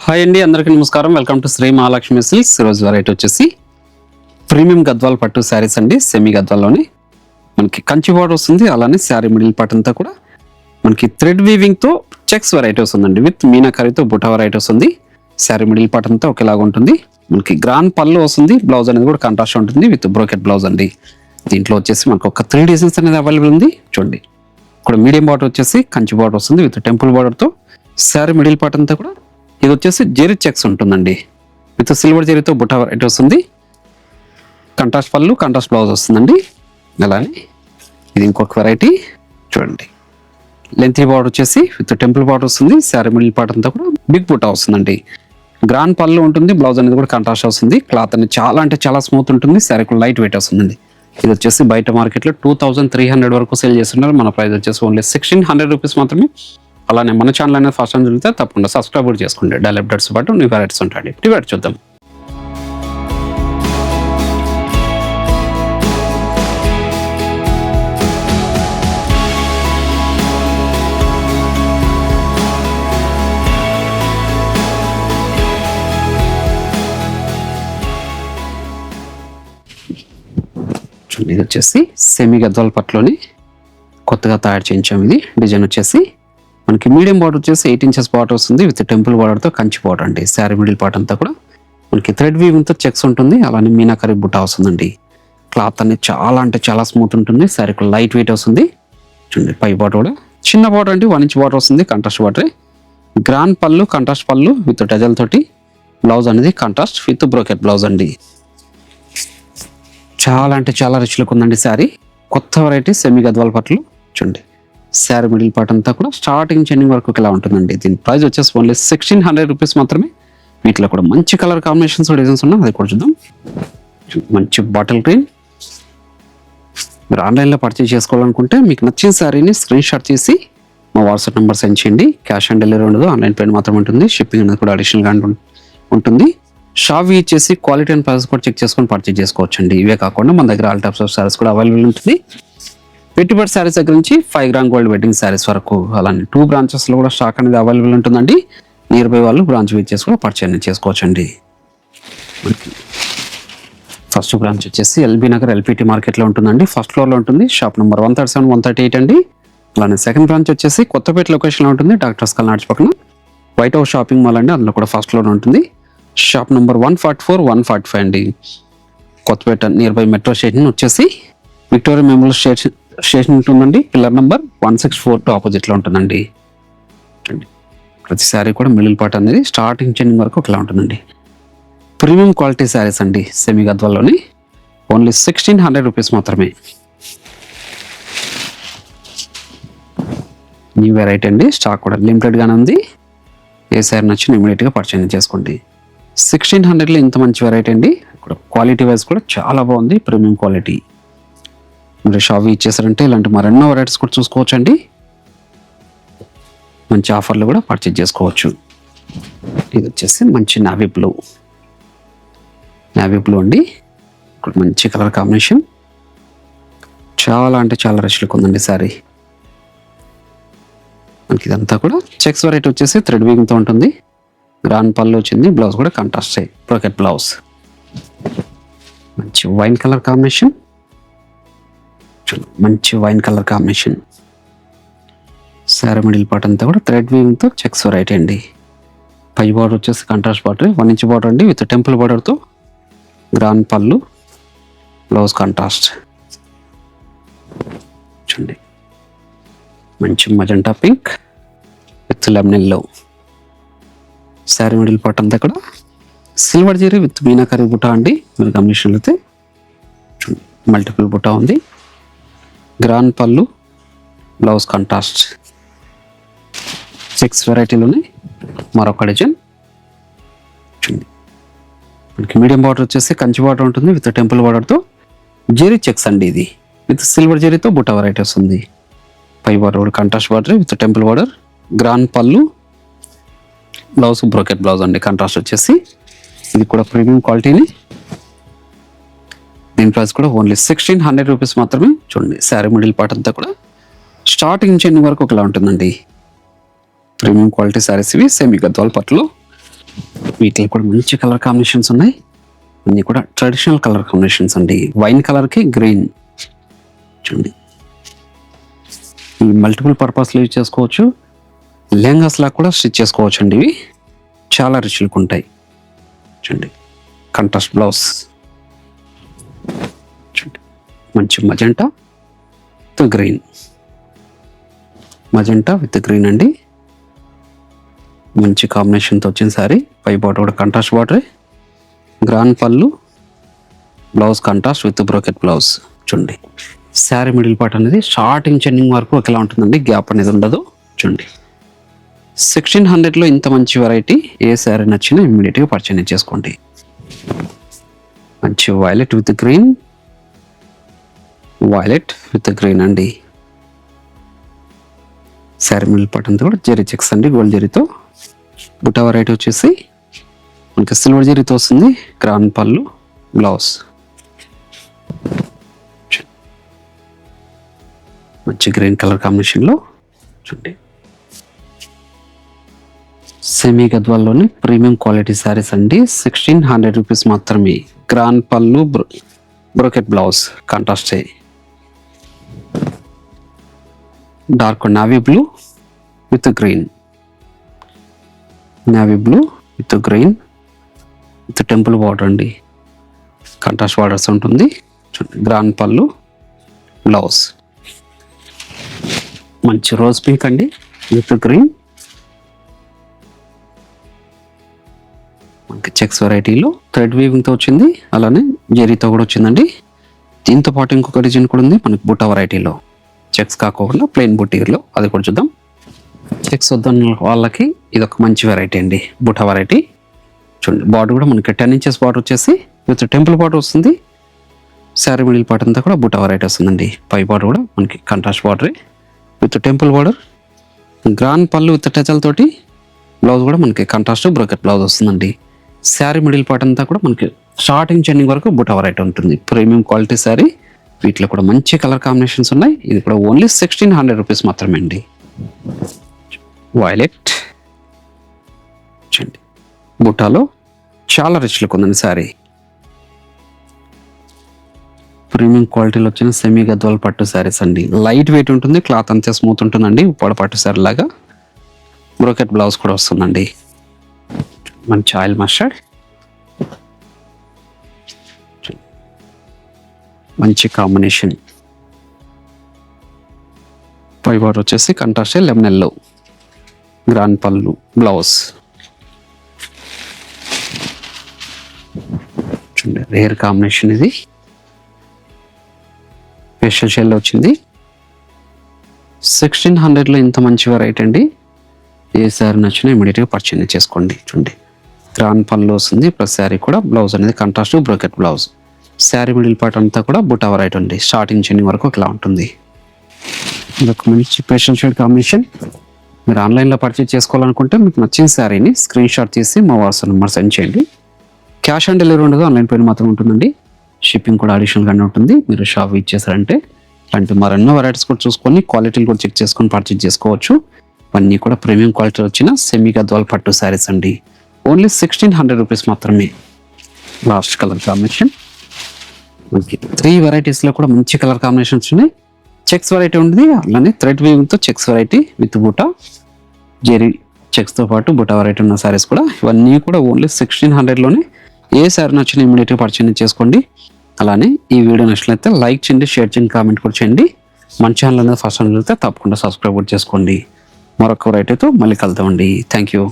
Hi అండి, అందరికీ నమస్కారం. Welcome to Shri Mahalakshmi silks. ఈరోజు వెరైటీ వచ్చేసి ప్రీమియం గద్వాల్ పట్టు శారీస్ అండి. సెమీ గద్వాల్లోని మనకి కంచి బార్డర్ వస్తుంది. అలానే శారీ మిడిల్ పార్ట్ అంతా కూడా మనకి థ్రెడ్ వీవింగ్ తో చెక్స్ వెరైటీ వస్తుందండి. విత్ మీనాకరితో బుటా వెరైటీ వస్తుంది. శారీ మిడిల్ పార్ట్ అంతా ఒకేలాగా ఉంటుంది. మనకి గ్రాండ్ పళ్ళు వస్తుంది. బ్లౌజ్ అనేది కూడా కాంట్రాస్ట్ ఉంటుంది విత్ బ్రోకెట్ బ్లౌజ్ అండి. దీంట్లో వచ్చేసి మనకు ఒక 3 డిజైన్స్ అనేది అవైలబుల్ ఉంది. చూడండి, ఇక్కడ మీడియం బార్డర్ వచ్చేసి కంచి బార్డర్ వస్తుంది విత్ టెంపుల్ బార్డర్ తో. శారీ మిడిల్ పార్ట్ అంతా కూడా ఇది వచ్చేసి జెరీ చెక్స్ ఉంటుందండి. విత్ సిల్వర్ జెరీతో బుటా వెరైటీ వస్తుంది. కంట్రాస్ట్ పళ్ళు, కంట్రాస్ట్ బ్లౌజ్ వస్తుందండి. అలానే ఇది ఇంకొక వెరైటీ. చూడండి, లెంతీ బార్డర్ వచ్చేసి విత్ టెంపుల్ బార్డర్ వస్తుంది. శారీ మిడిల్ పార్ట్ అంతా కూడా బిగ్ బుటా వస్తుందండి. గ్రాండ్ పళ్ళు ఉంటుంది. బ్లౌజ్ అనేది కూడా కాంట్రాస్ట్ వస్తుంది. క్లాత్ అనేది చాలా అంటే చాలా స్మూత్ ఉంటుంది. శారీ కూడా లైట్ వెయిట్ వస్తుందండి. ఇది వచ్చేసి బయట మార్కెట్లో 2300 వరకు సేల్ చేస్తున్నారు. మన ప్రైస్ వచ్చేసి ఓన్లీ 1600 రూపీస్ మాత్రమే. అలానే మన ఛానల్ అనేది ఫస్ట్ టైం చూస్తే తప్పకుండా సబ్స్క్రైబ్ కూడా చేసుకోండి. డైలీ అప్డేట్స్ పాటు న్యూ వెరైటీస్ ఉంటాయండి. డివైడ్ చూద్దాం. ఇది వచ్చేసి సెమీ గద్వాల్ పట్టులోని కొత్తగా తయారు చేయించాం. ఇది డిజైన్ వచ్చేసి మనకి మీడియం బార్డర్ వచ్చేసి 8 ఇంచెస్ బార్డర్ వస్తుంది విత్ టెంపుల్ బార్డర్తో కంచి బార్డర్ అండి. శారీ మిడిల్ పార్ట్ అంతా కూడా మనకి థ్రెడ్ వీవింగ్తో చెక్స్ ఉంటుంది. అలానే మీనాకరి బుట్ట వస్తుందండి. క్లాత్ అనేది చాలా అంటే చాలా స్మూత్ ఉంటుంది. శారీ కూడా లైట్ వెయిట్ వస్తుంది. చూడండి, పై బార్డర్ కూడా చిన్న బార్డర్ అంటే 1 ఇంచ్ బార్డర్ వస్తుంది. కాంట్రాస్ట్ బార్డర్, గ్రాండ్ పళ్ళు, కాంట్రాస్ట్ పళ్ళు విత్ టజల్ తోటి. బ్లౌజ్ అనేది కాంట్రాస్ట్ విత్ బ్రోకెట్ బ్లౌజ్ అండి. చాలా అంటే చాలా రిచ్ లుక్ ఉందండి శారీ. కొత్త వెరైటీ సెమీ గద్వాల్ పట్లు. చూడండి, శారీ మిడిల్ పార్ట్ అంతా కూడా స్టార్టింగ్ చెండింగ్ వరకు ఇలా ఉంటుందండి. దీని ప్రైస్ వచ్చేసి ఓన్లీ 1600 రూపీస్ మాత్రమే. వీటిలో కూడా మంచి కలర్ కాంబినేషన్స్ డిజైన్స్ ఉన్నాయి, అది కూడా చూద్దాం. మంచి బాటిల్ గ్రీన్. మీరు ఆన్లైన్లో పర్చేజ్ చేసుకోవాలనుకుంటే మీకు నచ్చిన శారీని స్క్రీన్ షాట్ తీసి మా వాట్సాప్ నెంబర్ సెండ్ చేయండి. క్యాష్ ఆన్ డెలివరీ ఉండదు, ఆన్లైన్ పేమెంట్ మాత్రం ఉంటుంది. షిప్పింగ్ అనేది కూడా అడిషనల్గా ఉంటుంది. షాప్ ఇచ్చేసి క్వాలిటీ అండ్ ప్రైస్ కూడా చెక్ చేసుకొని పర్చేజ్ చేసుకోవచ్చండి. ఇవే కాకుండా మన దగ్గర ఆల్ టైప్స్ ఆఫ్ శారీస్ కూడా అవైలబుల్ ఉంటుంది. పెట్టుబడి శారీస్ దగ్గర నుంచి 5 గ్రామ్ గోల్డ్ వెడ్డింగ్ శారీస్ వరకు. అలానే 2 బ్రాంచెస్లో కూడా స్టాక్ అనేది అవైలబుల్ ఉంటుందండి. నియర్ బై వాళ్ళు బ్రాంచ్ విచ్చేసి కూడా పర్చేజ్ చేసుకోవచ్చండి. ఫస్ట్ బ్రాంచ్ వచ్చేసి ఎల్బీ నగర్ ఎల్పిటి మార్కెట్లో ఉంటుందండి. ఫస్ట్ ఫ్లోర్లో ఉంటుంది. షాప్ నెంబర్ 137, 138 అండి. అలానే సెకండ్ బ్రాంచ్ వచ్చేసి కొత్తపేట లొకేషన్లో ఉంటుంది. డాక్టర్స్ కాలనీ పక్కన వైట్ హౌస్ షాపింగ్ మాల్ అండి. అందులో కూడా ఫస్ట్ ఫ్లోర్ ఉంటుంది. షాప్ నెంబర్ 144, 145 అండి. Kothapet near by metro station వచ్చేసి విక్టోరియా మెమోరియల్ స్టేషన్ ఉంటుందండి. పిల్లర్ నెంబర్ 1642 ఆపోజిట్లో ఉంటుందండి. ప్రతిసారి కూడా మిడిల్ పార్ట్ అనేది స్టార్టింగ్ చెండింగ్ వరకు ఒకలా ఉంటుందండి. ప్రీమియం క్వాలిటీ శారీస్ అండి సెమీ గద్వాల్లోని. ఓన్లీ 1600 రూపీస్ మాత్రమే. న్యూ వెరైటీ అండి. స్టాక్ కూడా లిమిటెడ్గానే ఉంది. ఏ శారీ నచ్చిన ఇమీడియట్గా పర్చేజ్ చేసుకోండి. 1600లో ఇంత మంచి వెరైటీ అండి. ఇక్కడ క్వాలిటీ వైజ్ కూడా చాలా బాగుంది. Premium quality. మీరు షాప్ ఇచ్చేసారంటే ఇలాంటి మరెన్నో వెరైటీస్ కూడా చూసుకోవచ్చండి. మంచి ఆఫర్లు కూడా పర్చేజ్ చేసుకోవచ్చు. ఇది వచ్చేసి మంచి నావీ బ్లూ అండి. ఇక్కడ మంచి కలర్ కాంబినేషన్. చాలా అంటే చాలా రిచ్ లుక్ ఉందండి సారీ. మనకి ఇదంతా కూడా చెక్స్ వెరైటీ వచ్చేసి థ్రెడ్ వీవింగ్తో ఉంటుంది. గ్రాండ్ పళ్ళు వచ్చింది. బ్లౌజ్ కూడా కాంట్రాస్ట్ బ్రోకెట్ బ్లౌజ్. మంచి వైన్ కలర్ కాంబినేషన్. మంచి wine colour combination. Sari middle part అంతా కూడా థ్రెడ్ వీవింగ్తో చెక్స్ వెరైటీ అండి. పై బార్డర్ వచ్చేసి కాంట్రాస్ట్ బార్డర్, 1 ఇంచ్ బార్డర్ అండి విత్ టెంపుల్ బార్డర్తో. గ్రాండ్ పళ్ళు, బ్లౌజ్ కాంట్రాస్ట్. చూడండి, మంచి magenta pink with lemon yellow. Sari middle part అంతా కూడా సిల్వర్ జరీ విత్ మీనాకరి బుటా అండి. మీరు గమనించినట్లయితే మల్టిపుల్ బుటా ఉంది. గ్రాండ్ పళ్ళు, బ్లౌజ్ కాంట్రాస్ట్. 6 వెరైటీలోనే మరొక డిజైన్. మనకి మీడియం బార్డర్ వచ్చేసి కంచి బార్డర్ ఉంటుంది విత్ టెంపుల్ బార్డర్తో. జెరీ చెక్స్ అండి. ఇది విత్ సిల్వర్ జరీతో బుటా వెరైటీ వస్తుంది. పై బార్డర్ కూడా contrast border with temple border. Grand పళ్ళు, బ్లౌజ్ బ్రోకెట్ బ్లౌజ్ అండి. కాంట్రాస్ట్ వచ్చేసి ఇది కూడా ప్రీమియం క్వాలిటీని. దీని ప్రైస్ కూడా ఓన్లీ 1600 రూపీస్ మాత్రమే. చూడండి, శారీ మిడిల్ పార్ట్ అంతా కూడా స్టార్టింగ్ నుంచి వరకు ఒకలా ఉంటుందండి. ప్రీమియం క్వాలిటీ సారీస్ ఇవి సెమీ గద్వాల్ పట్టులో. వీటిలో కూడా మంచి కలర్ కాంబినేషన్స్ ఉన్నాయి. అన్ని కూడా ట్రెడిషనల్ కలర్ కాంబినేషన్స్ అండి. వైన్ కలర్కి గ్రీన్ చూడండి. ఈ మల్టిపుల్ పర్పస్లో యూజ్ చేసుకోవచ్చు. లెహంగాస్ లా కూడా స్టిచ్ చేసుకోవచ్చు అండి. ఇవి చాలా రిచ్ లుక్ ఉంటాయి. చూడండి కంట్రాస్ట్ బ్లౌజ్ చూడండి. మంచి magenta with green, magenta with green అండి. మంచి కాంబినేషన్తో వచ్చిన సారీ. పై బార్డర్ కూడా కంట్రాస్ట్ బార్డర్, గ్రాండ్ పళ్ళు, blouse contrast with brocade blouse. చూడండి శారీ మిడిల్ పార్ట్ అనేది స్టార్టింగ్ చెన్నింగ్ వరకు ఒకేలా ఉంటుందండి, గ్యాప్ అనేది ఉండదు. చూడండి 1600లో ఇంత మంచి వెరైటీ. ఏ శారీ నచ్చినా ఇమ్మీడియట్గా పర్చేజ్ చేసుకోండి. మంచి violet with green, violet with green అండి. శారీ మిడిల్ పార్ట్ అంతా కూడా జెరీ చెక్స్ అండి, గోల్డ్ జెరీతో. బుట్ట వెరైటీ వచ్చేసి మనకి సిల్వర్ జెరీతో వస్తుంది. గ్రాండ్ పళ్ళు, బ్లౌజ్. మంచి గ్రీన్ కలర్ కాంబినేషన్లో చూడండి. సెమీ గద్వాల్లోని ప్రీమియం క్వాలిటీ శారీస్ అండి. 1600 రూపీస్ మాత్రమే. గ్రాండ్ పళ్ళు, brocade blouse contrast. Dark navy blue with green, navy blue with green with temple border అండి. కాంట్రాస్ట్ బార్డర్స్ ఉంటుంది. గ్రాండ్ పళ్ళు, బ్లౌజ్. మంచి రోజ్ పింక్ అండి విత్ గ్రీన్. మనకి చెక్స్ వెరైటీలో థ్రెడ్ వీవింగ్తో వచ్చింది, అలానే జెరీతో కూడా వచ్చిందండి. దీంతో పాటు ఇంకొక డిజైన్ కూడా ఉంది మనకి బుట్ట వెరైటీలో. చెక్స్ కాకుండా ప్లెయిన్ బుట్టీలో, అది కూడా చూద్దాం. చెక్స్ వద్దన్న వాళ్ళకి ఇది ఒక మంచి వెరైటీ అండి, బుట్ట వెరైటీ. చూడండి బార్డర్ కూడా మనకి 10 ఇంచెస్ బార్డర్ వచ్చేసి విత్ టెంపుల్ బార్డర్ వస్తుంది. శారీ మిడిల్ పార్ట్ అంతా కూడా బుట్ట వెరైటీ వస్తుందండి. పై బార్డర్ కూడా మనకి contrast border with temple border, grand పళ్ళు విత్ టచల్ తోటి. బ్లౌజ్ కూడా మనకి కంట్రాస్ట్ బ్రోకెట్ బ్లౌజ్ వస్తుందండి. శారీ మిడిల్ పార్ట్ అంతా కూడా మనకి స్టార్టింగ్ చెన్నింగ్ వరకు బుట్ట వెరైటీ ఉంటుంది. Premium quality sari. వీటిలో కూడా మంచి కలర్ కాంబినేషన్స్ ఉన్నాయి. ఇది కూడా ఓన్లీ 1600 రూపీస్ మాత్రమే అండి. వైలెట్ చూడండి, బుట్టాలో చాలా రిచ్ లుక్ ఉందండి శారీ. ప్రీమియం క్వాలిటీలో వచ్చిన సెమీ గద్వాల్ పట్టు శారీస్ అండి. లైట్ వెయిట్ ఉంటుంది, క్లాత్ అంతే స్మూత్ ఉంటుందండి. ఉప్పాడ పట్టు శారీ లాగా. బ్రోకెట్ బ్లౌజ్ కూడా వస్తుందండి. మంచి ఆయిల్ మస్టర్డ్, మంచి కాంబినేషన్. పై బార్డర్ వచ్చేసి కంట్రాస్ట్ లెమన్ ఎల్లో, గ్రాండ్ పళ్ళు, బ్లౌజ్. చూడండి రేర్ కాంబినేషన్ ఇది. స్పెషల్ షేల్ వచ్చింది. 1600లో ఇంత మంచి వెరైటీ అండి. ఏ శారీ నచ్చినా ఇమీడియట్గా పర్చేజ్ చేసుకోండి. చూడండి గ్రాండ్ పళ్ళు వస్తుంది, ప్లస్ శారీ కూడా బ్లౌజ్ అనేది contrast brocade blouse. Sari middle part అంతా కూడా బుట్ట వెరైటీ ఉంది. స్టార్టింగ్ చెన్నింగ్ వరకు ఇలా ఉంటుంది. ఇదొక మంచి స్పెషల్ షేడ్ కాంబినేషన్. మీరు ఆన్లైన్లో పర్చేజ్ చేసుకోవాలనుకుంటే మీకు నచ్చిన శారీని స్క్రీన్ షాట్ తీసి మా వాట్సాప్ నెంబర్ సెండ్ చేయండి. క్యాష్ ఆన్ డెలివరీ ఉండదు, ఆన్లైన్ పేమెంట్ మాత్రం ఉంటుందండి. షిప్పింగ్ కూడా అడిషనల్గానే ఉంటుంది. మీరు షాప్ ఇచ్చేసారంటే అంటే మరెన్నో వెరైటీస్ కూడా చూసుకొని క్వాలిటీలు కూడా చెక్ చేసుకొని పర్చేజ్ చేసుకోవచ్చు. అన్నీ కూడా ప్రీమియం క్వాలిటీ వచ్చిన సెమీ గద్వాల్ పట్టు శారీస్ అండి. ఓన్లీ 1600 రూపీస్ మాత్రమే. లాస్ట్ కలర్ కాంబినేషన్ మనకి 3 వెరైటీస్లో కూడా మంచి కలర్ కాంబినేషన్స్ ఉన్నాయి. చెక్స్ వెరైటీ ఉంటుంది, అలానే థ్రెడ్ వీవింగ్తో చెక్స్ వెరైటీ విత్ బుట్ట జెరీ చెక్స్తో పాటు బుట్ట వెరైటీ ఉన్న శారీస్ కూడా. ఇవన్నీ కూడా ఓన్లీ 1600లోనే. ఏ శారీ నచ్చిన ఇమీడియట్గా పర్చేజ్ చేసుకోండి. అలానే ఈ వీడియో నచ్చినట్లయితే లైక్ చేయండి, షేర్ చేయండి, కామెంట్ కూడా చేయండి. మన ఛానల్ అనేది ఫస్ట్ టైం చూస్తే తప్పకుండా సబ్స్క్రైబ్ కూడా చేసుకోండి. మరొక వెరైటీతో మళ్ళీ కలుద్దామండి. Thank you.